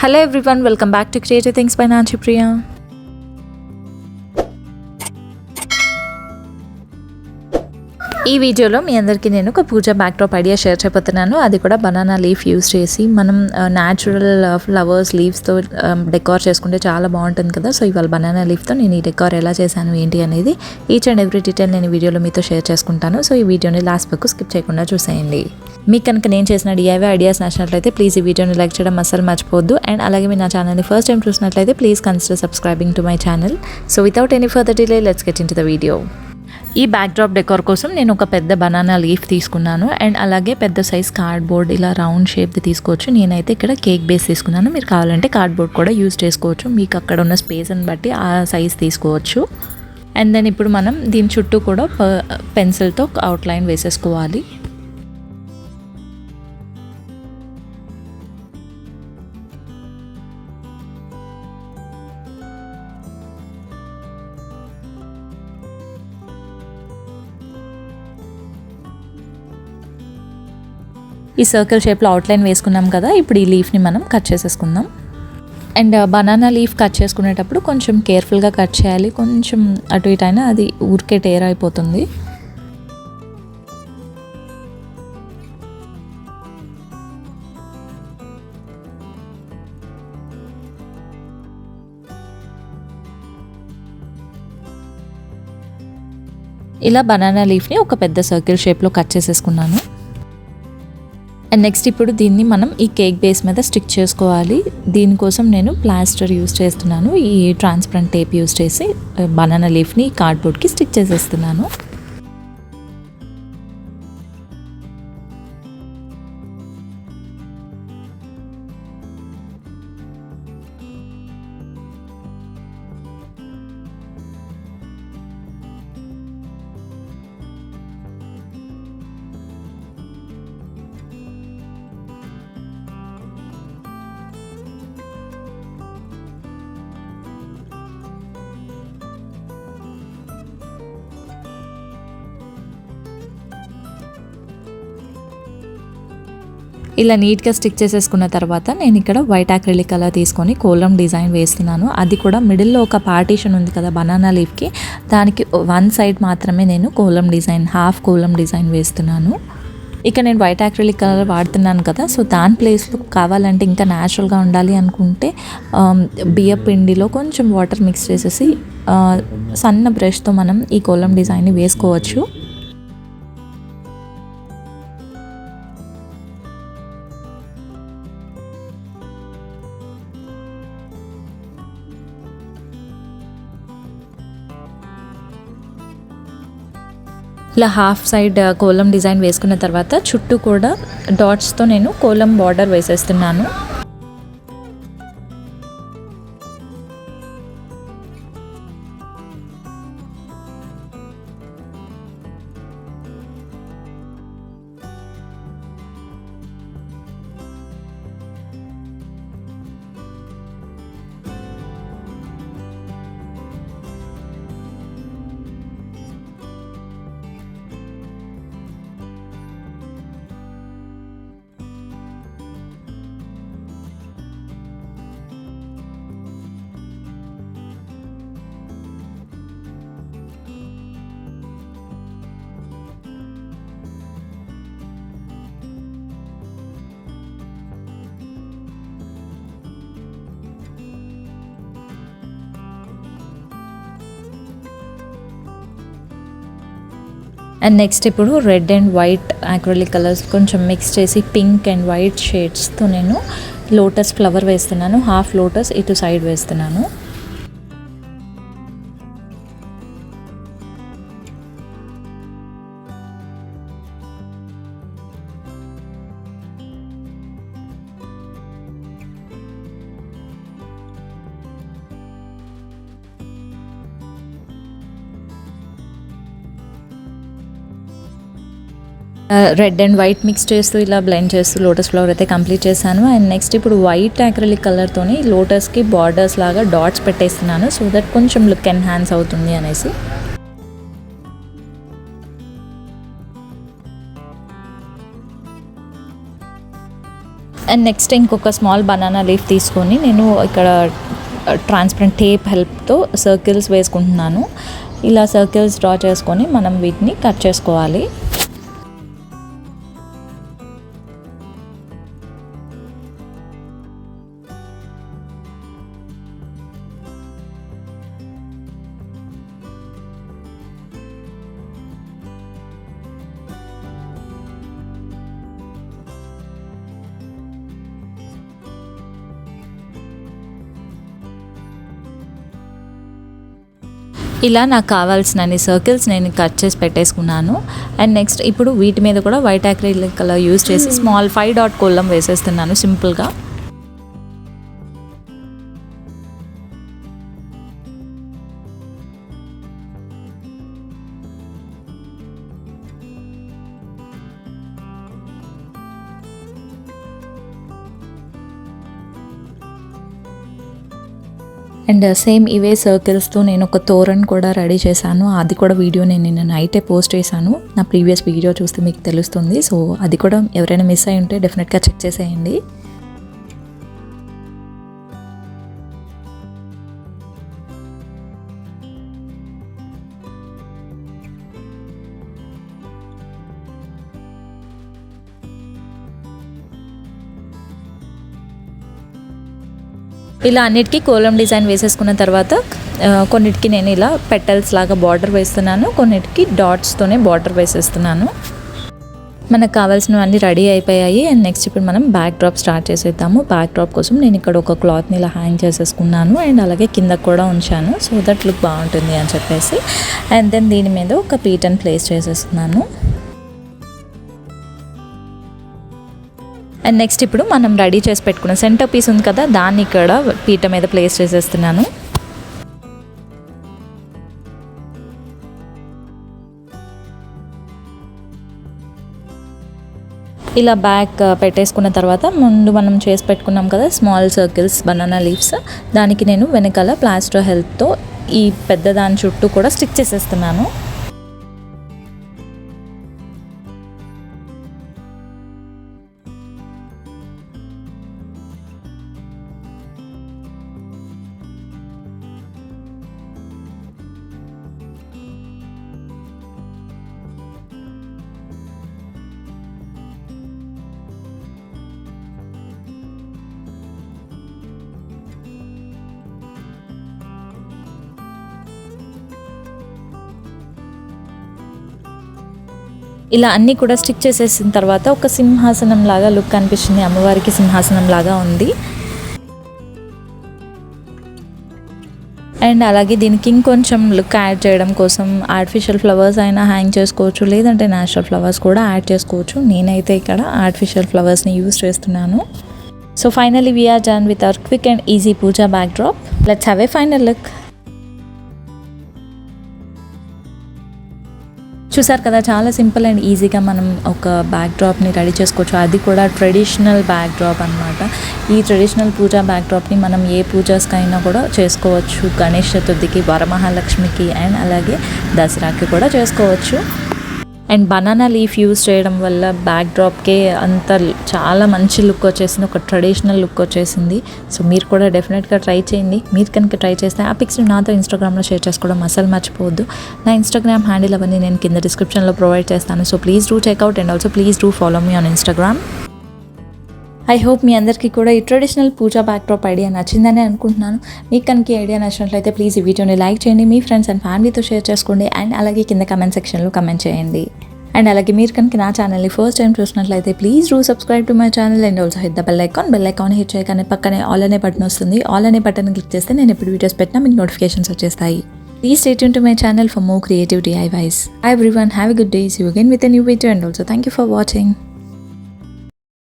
Hello everyone, welcome back to Creative Things by Nanchi Priya. ఈ వీడియోలో మీ అందరికీ నేను ఒక పూజ బ్యాక్డ్రాప్ ఐడియా షేర్ చేయబోతున్నాను. అది కూడా బనానా లీఫ్ యూస్ చేసి మనం న్యాచురల్ ఫ్లవర్స్ లీవ్స్తో డెకార్ చేసుకుంటే చాలా బాగుంటుంది కదా. సో ఇవాళ బనానా లీఫ్తో నేను ఈ డెకార్ ఎలా చేశాను ఏంటి అనేది ఈచ్ అండ్ ఎవ్రీ డీటెయిల్ నేను ఈ వీడియోలో మీతో షేర్ చేసుకుంటాను. సో ఈ వీడియోని లాస్ట్ వరకు స్కిప్ చేయకుండా చూసేయండి. మీకు కనుక నేను చేసిన డిఐవై ఐడియాస్ నచ్చినట్లయితే ప్లీజ్ ఈ వీడియోని లైక్ చేయడం అస్సలు మర్చిపోవద్దు. అండ్ అలాగే మీరు నా ఛానల్ని ఫస్ట్ టైం చూసినట్లయితే please consider subscribing to my channel. So without any further delay let's get in to the video. ఈ బ్యాక్డ్రాప్ డెకార్ కోసం నేను ఒక పెద్ద బనానా లీఫ్ తీసుకున్నాను. అండ్ అలాగే పెద్ద సైజ్ కార్డ్బోర్డ్ ఇలా రౌండ్ షేప్ది తీసుకోవచ్చు. నేనైతే ఇక్కడ కేక్ బేస్ తీసుకున్నాను. మీరు కావాలంటే కార్డ్బోర్డ్ కూడా యూజ్ చేసుకోవచ్చు. మీకు అక్కడ ఉన్న స్పేస్ని బట్టి ఆ సైజ్ తీసుకోవచ్చు. అండ్ దెన్ ఇప్పుడు మనం దీని చుట్టూ కూడా పెన్సిల్తో అవుట్లైన్ వేసేసుకోవాలి. ఈ సర్కిల్ షేప్లో అవుట్లైన్ వేసుకున్నాం కదా. ఇప్పుడు ఈ లీఫ్ని మనం కట్ చేసేసుకుందాం. అండ్ బనానా లీఫ్ కట్ చేసుకునేటప్పుడు కొంచెం కేర్ఫుల్గా కట్ చేయాలి. కొంచెం అటు ఇటు అయినా అది ఊరికే టేర్ అయిపోతుంది. ఇలా బనానా లీఫ్ని ఒక పెద్ద సర్కిల్ షేప్లో కట్ చేసేసుకున్నాను. అండ్ నెక్స్ట్ ఇప్పుడు దీన్ని మనం ఈ కేక్ బేస్ మీద స్టిక్ చేసుకోవాలి. దీనికోసం నేను ప్లాస్టర్ యూస్ చేస్తున్నాను. ఈ ట్రాన్స్పరెంట్ టేప్ యూస్ చేసి బనానా లీఫ్ని కార్డ్బోర్డ్కి స్టిక్ చేసేస్తున్నాను. ఇలా నీట్గా స్టిక్ చేసేసుకున్న తర్వాత నేను ఇక్కడ వైట్ అక్రిలిక్ కలర్ తీసుకొని కోలం డిజైన్ వేస్తున్నాను. అది కూడా మిడిల్లో ఒక పార్టీషన్ ఉంది కదా బనానా లీఫ్కి, దానికి వన్ సైడ్ మాత్రమే నేను kolam design half kolam design వేస్తున్నాను. ఇక నేను వైట్ అక్రిలిక్ కలర్ వాడుతున్నాను కదా. సో దాని ప్లేస్లో కావాలంటే ఇంకా న్యాచురల్గా ఉండాలి అనుకుంటే బియ్య పిండిలో కొంచెం వాటర్ మిక్స్ చేసేసి సన్న బ్రష్తో మనం ఈ కోలం డిజైన్ని వేసుకోవచ్చు. ఇలా హాఫ్ సైడ్ కోలం డిజైన్ వేసుకున్న తర్వాత చుట్టూ కూడా డాట్స్తో నేను కోలం బార్డర్ వేసేస్తున్నాను. అండ్ నెక్స్ట్ ఇప్పుడు red and white acrylic colours కొంచెం మిక్స్ చేసి పింక్ అండ్ వైట్ షేడ్స్తో నేను లోటస్ ఫ్లవర్ వేస్తున్నాను. హాఫ్ లోటస్ ఇటు సైడ్ వేస్తున్నాను. రెడ్ అండ్ వైట్ మిక్స్ చేస్తూ ఇలా బ్లెండ్ చేస్తూ లోటస్ ఫ్లవర్ అయితే కంప్లీట్ చేశాను. అండ్ నెక్స్ట్ ఇప్పుడు వైట్ అక్రిలిక్ కలర్తోని లోటస్కి బార్డర్స్ లాగా డాట్స్ పెట్టేస్తున్నాను. సో దట్ కొంచెం లుక్ ఎన్హాన్స్ అవుతుంది అనేసి. అండ్ నెక్స్ట్ ఇంకొక స్మాల్ బనానా లీఫ్ తీసుకొని నేను ఇక్కడ ట్రాన్స్పరెంట్ టేప్ హెల్ప్తో సర్కిల్స్ వేసుకుంటున్నాను. ఇలా సర్కిల్స్ డ్రా చేసుకొని మనం వీటిని కట్ చేసుకోవాలి. ఇలా నాకు కావాల్సిన సర్కిల్స్ నేను కట్ చేసి పెట్టేసుకున్నాను. అండ్ నెక్స్ట్ ఇప్పుడు వీటి మీద కూడా వైట్ అక్రిలిక్ కలర్ యూజ్ చేసి స్మాల్ 5 డాట్ కోలం వేసేస్తున్నాను సింపుల్గా. అండ్ సేమ్ ఇవే సర్కిల్స్తో నేను ఒక తోరన్ కూడా రెడీ చేశాను. అది కూడా వీడియో నేను నిన్న నైటే పోస్ట్ చేశాను. నా ప్రీవియస్ వీడియో చూస్తే మీకు తెలుస్తుంది. సో అది కూడా ఎవరైనా మిస్ అయి ఉంటే డెఫినెట్గా చెక్ చేసేయండి. ఇలా అన్నిటికీ కోలం డిజైన్ వేసేసుకున్న తర్వాత కొన్నిటికి నేను ఇలా పెటల్స్ లాగా బార్డర్ వేస్తున్నాను, కొన్నిటికి డాట్స్తోనే బార్డర్ వేసేస్తున్నాను. మనకు కావాల్సినవన్నీ రెడీ అయిపోయాయి. అండ్ నెక్స్ట్ ఇప్పుడు మనం బ్యాక్ డ్రాప్ స్టార్ట్ చేసేద్దాము. బ్యాక్ డ్రాప్ కోసం నేను ఇక్కడ ఒక క్లాత్ని ఇలా హ్యాంగ్ చేసేసుకున్నాను అండ్ అలాగే కింద కూడా ఉంచాను, సో దట్ లుక్ బాగుంటుంది అని చెప్పేసి. అండ్ దెన్ దీని మీద ఒక పీటన్ ప్లేస్ చేసేస్తున్నాను. అండ్ నెక్స్ట్ ఇప్పుడు మనం రెడీ చేసి పెట్టుకున్న సెంటర్ పీస్ ఉంది కదా, దాన్ని ఇక్కడ పీట మీద ప్లేస్ చేసేస్తున్నాను. ఇలా బ్యాక్ పెట్టేసుకున్న తర్వాత ముందు మనం చేసి పెట్టుకున్నాం కదా స్మాల్ సర్కిల్స్ బనానా లీవ్స్, దానికి నేను వెనకాల ప్లాస్టర్ హెల్ప్తో ఈ పెద్ద దాని చుట్టూ కూడా స్టిక్ చేసేస్తున్నాను. ఇలా అన్నీ కూడా స్టిక్ చేసేసిన తర్వాత ఒక సింహాసనం లాగా లుక్ అనిపిస్తుంది. అమ్మవారికి సింహాసనం లాగా ఉంది. అండ్ అలాగే దీనికి ఇంకొంచెం లుక్ యాడ్ చేయడం కోసం ఆర్టిఫిషియల్ ఫ్లవర్స్ అయినా హ్యాంగ్ చేసుకోవచ్చు, లేదంటే న్యాచురల్ ఫ్లవర్స్ కూడా యాడ్ చేసుకోవచ్చు. నేనైతే ఇక్కడ ఆర్టిఫిషియల్ ఫ్లవర్స్ని యూజ్ చేస్తున్నాను. So finally we are done with our quick and easy puja backdrop. Let's have a final look. చూసారు కదా, చాలా సింపుల్ అండ్ ఈజీగా మనం ఒక బ్యాక్ డ్రాప్ని రెడీ చేసుకోవచ్చు. అది కూడా ట్రెడిషనల్ బ్యాక్ డ్రాప్ అనమాట. ఈ ట్రెడిషనల్ పూజా బ్యాక్ డ్రాప్ని మనం ఏ పూజాస్కైనా కూడా చేసుకోవచ్చు. గణేష్ చతుర్థికి, వరమహాలక్ష్మికి అండ్ అలాగే దసరాకి కూడా చేసుకోవచ్చు. అండ్ బనానా లీఫ్ యూజ్ చేయడం వల్ల బ్యాక్ డ్రాప్కే అంత చాలా మంచి లుక్ వచ్చేసింది, ఒక ట్రెడిషనల్ లుక్ వచ్చేసింది. సో మీరు కూడా డెఫినెట్గా ట్రై చేయండి. మీరు కనుక ట్రై చేస్తే ఆ పిక్స్ని నాతో ఇన్స్టాగ్రామ్లో షేర్ చేసుకోవడం అసలు మర్చిపోవద్దు. నా ఇన్స్టాగ్రామ్ హ్యాండిల్ అవన్నీ నేను కింద డిస్క్రిప్షన్లో ప్రొవైడ్ చేస్తాను. So please do check out and also please do follow me on Instagram. I hope మీ అందరికీ కూడా ఈ ట్రెడిషనల్ పూజా బ్యాక్డ్రాప్ ఐడియా నచ్చిందని అనుకుంటున్నాను. మీకు కనుక ఈ ఐడియా నచ్చినట్లయితే ప్లీజ్ ఈ వీడియోని లైక్ చేయండి, మీ ఫ్రెండ్స్ అండ్ ఫ్యామిలీతో షేర్ చేసుకోండి అండ్ అలాగే కింద కమెంట్ సెక్షన్లో కమెంట్ చేయండి. అండ్ అలాగే మీరు కనుక నా ఛానల్ని ఫస్ట్ టైం చూసినట్లయితే please do subscribe to my channel and also hit the bell icon hit చేయగానే పక్కనే ఆల్ అనే బటన్ వస్తుంది. ఆల్ అనే బటన్ క్లిక్ చేస్తే నేను ఎప్పుడు వీడియోస్ పెట్టినా మీకు నోటిఫికేషన్స్ వచ్చేస్తాయి. Please stay tuned to my channel for more creative DIYs. Hi everyone, have a good day. See you again with a new video and also thank you for watching.